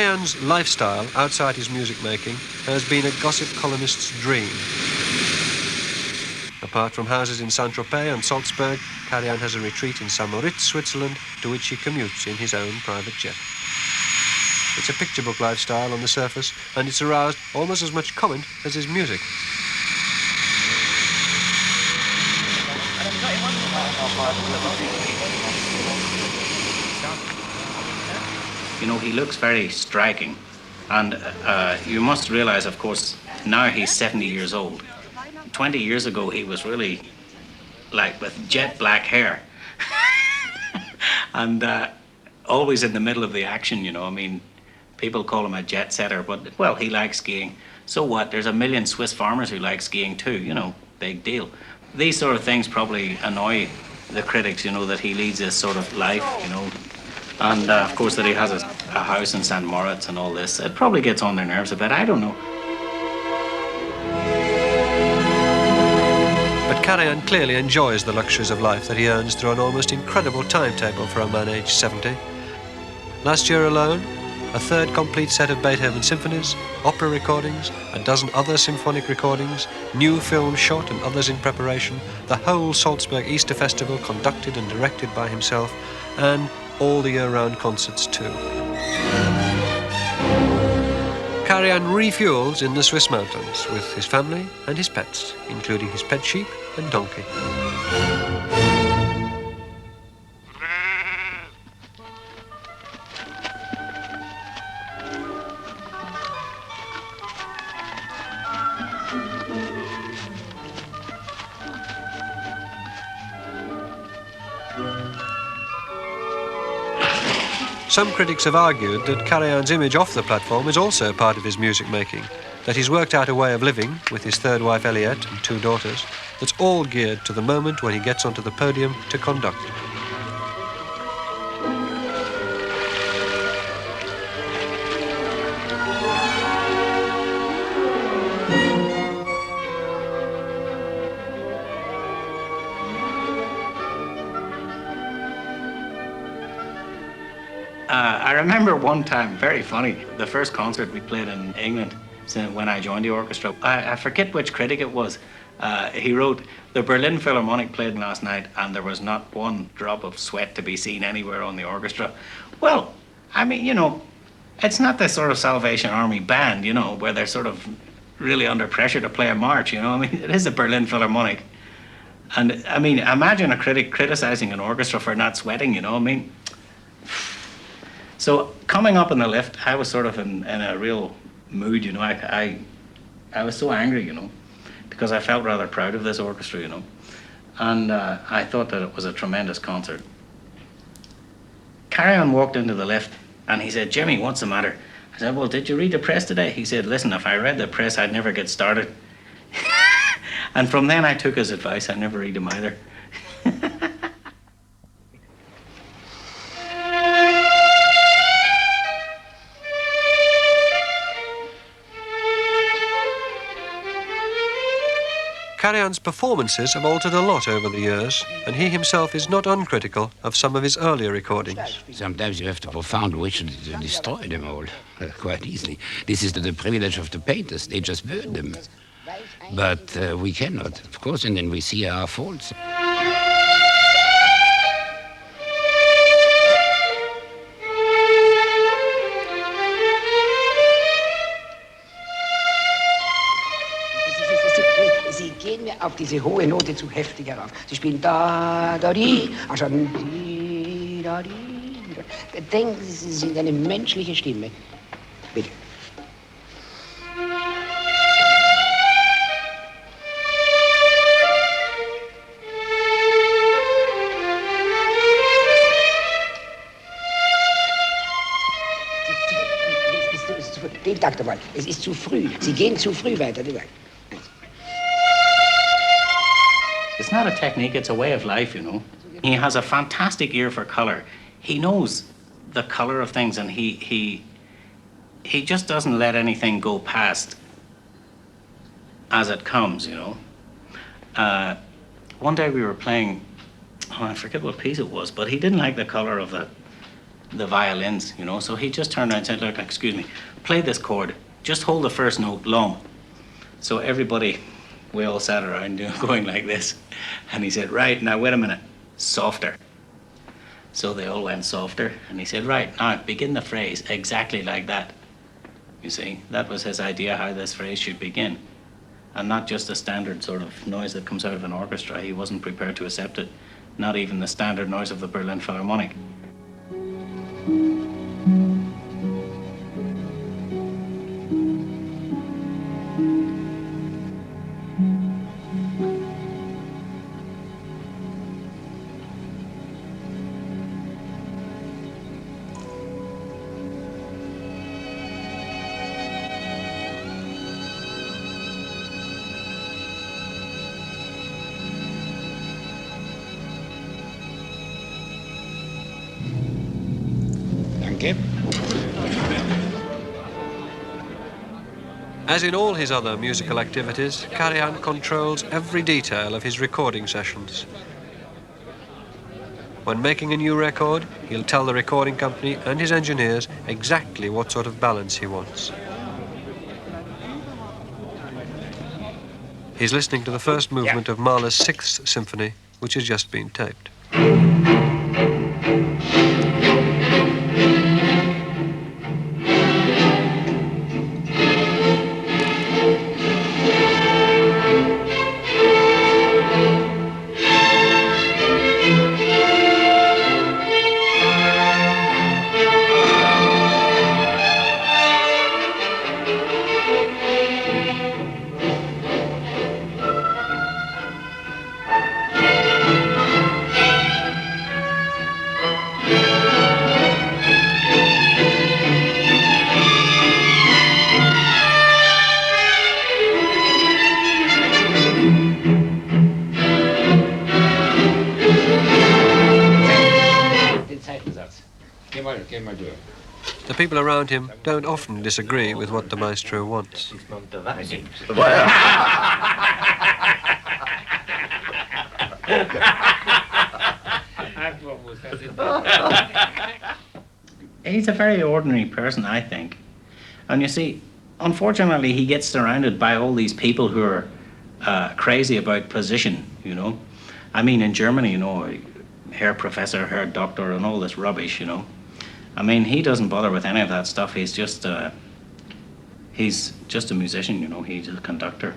Karajan's lifestyle outside his music making has been a gossip columnist's dream. Apart from houses in Saint-Tropez and Salzburg, Karajan has a retreat in St-Moritz, Switzerland, to which he commutes in his own private jet. It's a picture book lifestyle on the surface, and it's aroused almost as much comment as his music. You know, he looks very striking, and you must realize, of course, now he's 70 years old. 20 years ago, he was really like with jet black hair and always in the middle of the action, you know. I mean, people call him a jet setter, but, well, he likes skiing. So what? There's a million Swiss farmers who like skiing too, you know, big deal. These sort of things probably annoy the critics, you know, that he leads this sort of life, you know. And, of course, that he has a house in St. Moritz and all this. It probably gets on their nerves a bit, I don't know. But Karajan clearly enjoys the luxuries of life that he earns through an almost incredible timetable for a man aged 70. Last year alone, a third complete set of Beethoven symphonies, opera recordings, a dozen other symphonic recordings, new films shot and others in preparation, the whole Salzburg Easter Festival conducted and directed by himself, and all the year-round concerts too. Karajan refuels in the Swiss mountains with his family and his pets, including his pet sheep and donkey. Some critics have argued that Karajan's image off the platform is also part of his music making, that he's worked out a way of living with his third wife Eliette and 2 daughters that's all geared to the moment when he gets onto the podium to conduct. I remember one time, very funny, the first concert we played in England when I joined the orchestra. I forget which critic it was. He wrote, "The Berlin Philharmonic played last night and there was not one drop of sweat to be seen anywhere on the orchestra." Well, I mean, you know, it's not the sort of Salvation Army band, you know, where they're sort of really under pressure to play a march, you know. I mean, it is the Berlin Philharmonic. And, I mean, imagine a critic criticizing an orchestra for not sweating, you know, I mean. So coming up in the lift, I was sort of in a real mood, you know. I was so angry, you know, because I felt rather proud of this orchestra, you know. And I thought that it was a tremendous concert. Karajan walked into the lift and he said, "Jimmy, what's the matter?" I said, "Well, did you read the press today?" He said, "Listen, if I read the press, I'd never get started." And from then I took his advice. I never read them either. Karajan's performances have altered a lot over the years, and he himself is not uncritical of some of his earlier recordings. Sometimes you have the profound wish to destroy them all, quite easily. This is the privilege of the painters, they just burn them. But we cannot, of course, and then we see our faults. Auf diese hohe Note zu heftig herauf. Sie spielen da, da, di, anstatt di, da, di. Denken Sie, Sie sind eine menschliche Stimme. Bitte. Den Takt einmal. Es ist zu früh. Sie gehen zu früh weiter. It's not a technique, it's a way of life, you know. He has a fantastic ear for color. He knows the color of things, and he just doesn't let anything go past as it comes, you know. One day we were playing, oh, I forget what piece it was, but he didn't like the color of the violins, you know. So he just turned around and said, look, excuse me, play this chord. Just hold the first note long. So everybody, we all sat around going like this. And he said, right, now wait a minute, softer. So they all went softer. And he said, right, now begin the phrase exactly like that. You see, that was his idea how this phrase should begin. And not just a standard sort of noise that comes out of an orchestra. He wasn't prepared to accept it. Not even the standard noise of the Berlin Philharmonic. As in all his other musical activities, Karajan controls every detail of his recording sessions. When making a new record, he'll tell the recording company and his engineers exactly what sort of balance he wants. He's listening to the first movement of Mahler's 6th Symphony, which has just been taped. The people around him don't often disagree with what the maestro wants. He's a very ordinary person, I think. And you see, unfortunately, he gets surrounded by all these people who are crazy about position, you know. I mean, in Germany, you know, Herr Professor, Herr Doctor, and all this rubbish, you know. I mean, he doesn't bother with any of that stuff. He's just a musician, you know. He's a conductor.